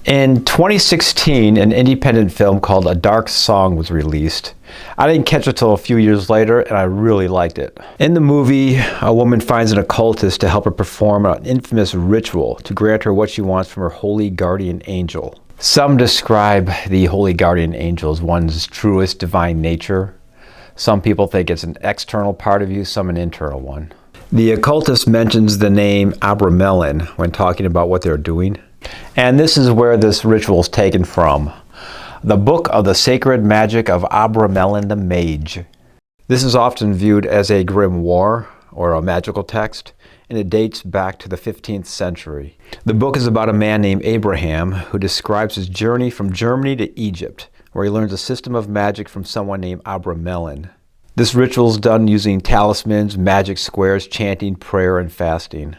In 2016, an independent film called A Dark Song was released. I didn't catch it until a few years later, and I really liked it. In the movie, a woman finds an occultist to help her perform an infamous ritual to grant her what she wants from her holy guardian angel. Some describe the holy guardian angel as one's truest divine nature. Some people think it's an external part of you, some an internal one. The occultist mentions the name Abramelin when talking about what they're doing. And this is where this ritual is taken from. The Book of the Sacred Magic of Abramelin the Mage. This is often viewed as a grimoire or a magical text, and it dates back to the 15th century. The book is about a man named Abraham who describes his journey from Germany to Egypt, where he learns a system of magic from someone named Abramelin. This ritual is done using talismans, magic squares, chanting, prayer, and fasting.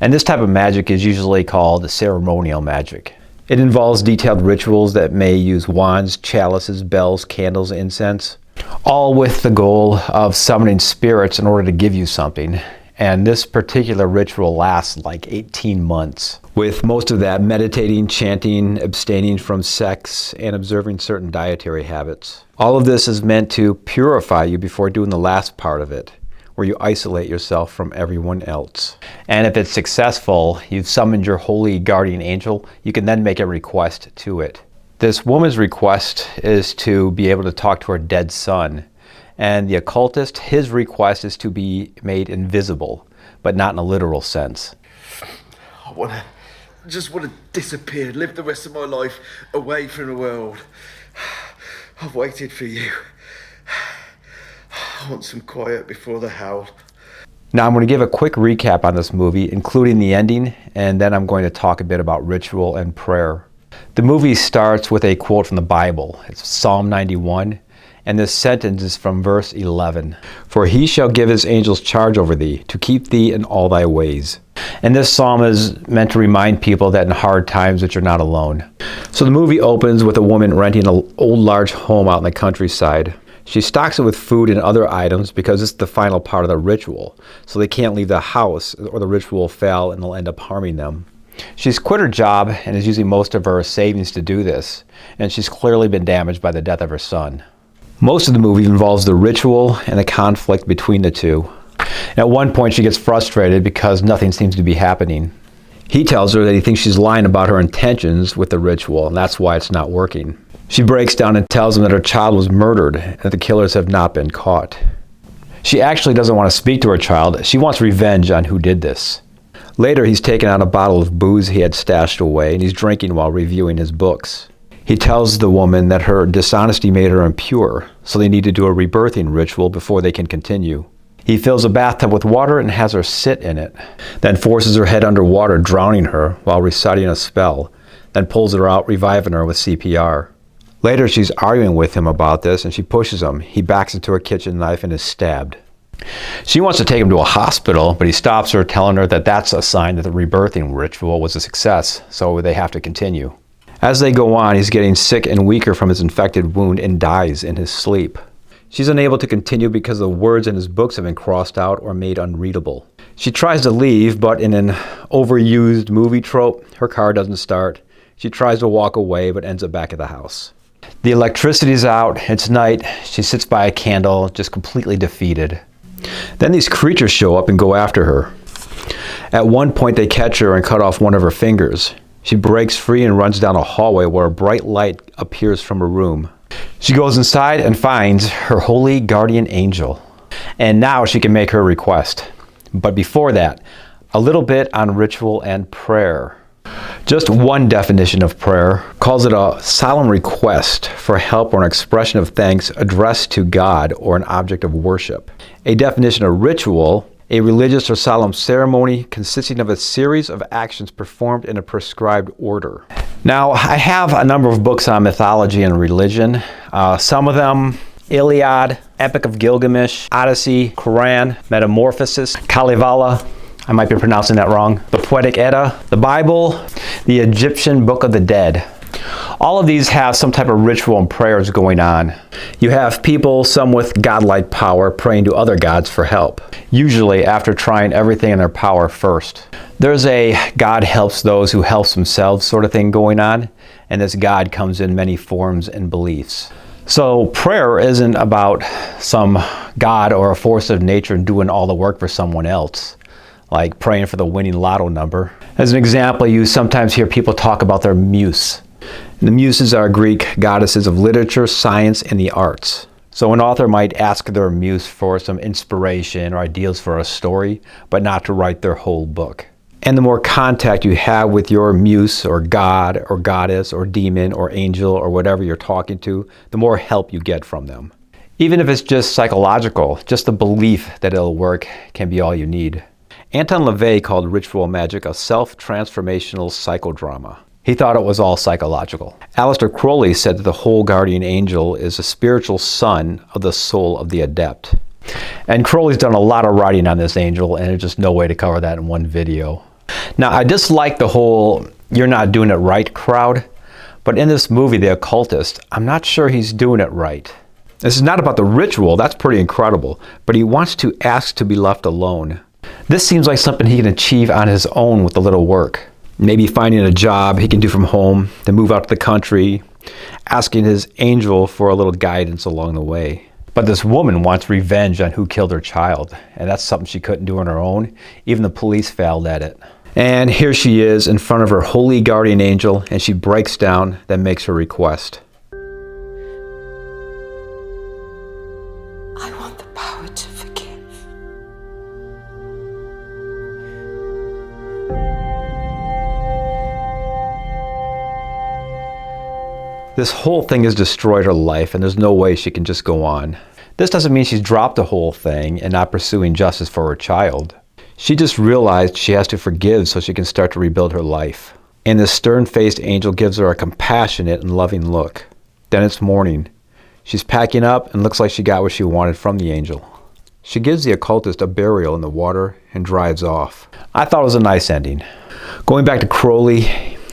And this type of magic is usually called ceremonial magic. It involves detailed rituals that may use wands, chalices, bells, candles, incense, all with the goal of summoning spirits in order to give you something. And this particular ritual lasts like 18 months, with most of that meditating, chanting, abstaining from sex, and observing certain dietary habits. All of this is meant to purify you before doing the last part of it, where you isolate yourself from everyone else. And if it's successful, you've summoned your holy guardian angel, you can then make a request to it. This woman's request is to be able to talk to her dead son. And the occultist, his request is to be made invisible, but not in a literal sense. I just want to disappear, live the rest of my life away from the world. I've waited for you. I want some quiet before the howl. Now I'm going to give a quick recap on this movie, including the ending, and then I'm going to talk a bit about ritual and prayer. The movie starts with a quote from the Bible. It's Psalm 91, and this sentence is from verse 11. "For he shall give his angels charge over thee, to keep thee in all thy ways." And this psalm is meant to remind people that in hard times that you're not alone. So the movie opens with a woman renting an old large home out in the countryside. She stocks it with food and other items because it's the final part of the ritual. So they can't leave the house or the ritual will fail and they'll end up harming them. She's quit her job and is using most of her savings to do this. And she's clearly been damaged by the death of her son. Most of the movie involves the ritual and the conflict between the two. And at one point she gets frustrated because nothing seems to be happening. He tells her that he thinks she's lying about her intentions with the ritual, and that's why it's not working. She breaks down and tells him that her child was murdered and that the killers have not been caught. She actually doesn't want to speak to her child. She wants revenge on who did this. Later, he's taken out a bottle of booze he had stashed away, and he's drinking while reviewing his books. He tells the woman that her dishonesty made her impure, so they need to do a rebirthing ritual before they can continue. He fills a bathtub with water and has her sit in it, then forces her head underwater, drowning her while reciting a spell, then pulls her out, reviving her with CPR. Later, she's arguing with him about this, and she pushes him. He backs into her kitchen knife and is stabbed. She wants to take him to a hospital, but he stops her, telling her that that's a sign that the rebirthing ritual was a success, so they have to continue. As they go on, he's getting sick and weaker from his infected wound and dies in his sleep. She's unable to continue because the words in his books have been crossed out or made unreadable. She tries to leave, but in an overused movie trope, her car doesn't start. She tries to walk away, but ends up back at the house. The electricity's out, it's night, she sits by a candle, just completely defeated. Then these creatures show up and go after her. At one point they catch her and cut off one of her fingers. She breaks free and runs down a hallway where a bright light appears from her room. She goes inside and finds her holy guardian angel. And now she can make her request. But before that, a little bit on ritual and prayer. Just one definition of prayer calls it a solemn request for help or an expression of thanks addressed to God or an object of worship. A definition of ritual, a religious or solemn ceremony consisting of a series of actions performed in a prescribed order. Now, I have a number of books on mythology and religion. Some of them, Iliad, Epic of Gilgamesh, Odyssey, Quran, Metamorphosis, Kalevala, I might be pronouncing that wrong, the Poetic Edda, the Bible, the Egyptian Book of the Dead. All of these have some type of ritual and prayers going on. You have people, some with godlike power, praying to other gods for help, usually after trying everything in their power first. There's a God helps those who helps themselves sort of thing going on, and this God comes in many forms and beliefs. So prayer isn't about some God or a force of nature doing all the work for someone else, like praying for the winning lotto number. As an example, you sometimes hear people talk about their muse. And the muses are Greek goddesses of literature, science, and the arts. So an author might ask their muse for some inspiration or ideas for a story, but not to write their whole book. And the more contact you have with your muse or god or goddess or demon or angel or whatever you're talking to, the more help you get from them. Even if it's just psychological, just the belief that it'll work can be all you need. Anton LaVey called ritual magic a self-transformational psychodrama. He thought it was all psychological. Aleister Crowley said that the whole guardian angel is a spiritual son of the soul of the adept. And Crowley's done a lot of writing on this angel, and there's just no way to cover that in one video. Now, I dislike the whole "you're not doing it right" crowd, but in this movie, The Occultist, I'm not sure he's doing it right. This is not about the ritual, that's pretty incredible, but he wants to ask to be left alone. This seems like something he can achieve on his own with a little work. Maybe finding a job he can do from home, then move out to the country, asking his angel for a little guidance along the way. But this woman wants revenge on who killed her child, and that's something she couldn't do on her own. Even the police failed at it. And here she is in front of her holy guardian angel, and she breaks down, then makes her request. I want the power to forgive. This whole thing has destroyed her life, and there's no way she can just go on. This doesn't mean she's dropped the whole thing and not pursuing justice for her child. She just realized she has to forgive so she can start to rebuild her life. And this stern-faced angel gives her a compassionate and loving look. Then it's morning. She's packing up and looks like she got what she wanted from the angel. She gives the occultist a burial in the water and drives off. I thought it was a nice ending. Going back to Crowley,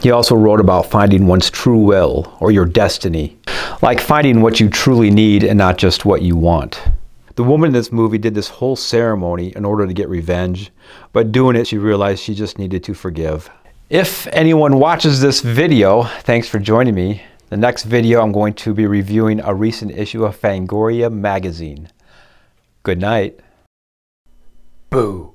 he also wrote about finding one's true will or your destiny, like finding what you truly need and not just what you want. The woman in this movie did this whole ceremony in order to get revenge, but doing it, she realized she just needed to forgive. If anyone watches this video, thanks for joining me. The next video, I'm going to be reviewing a recent issue of Fangoria magazine. Good night. Boo.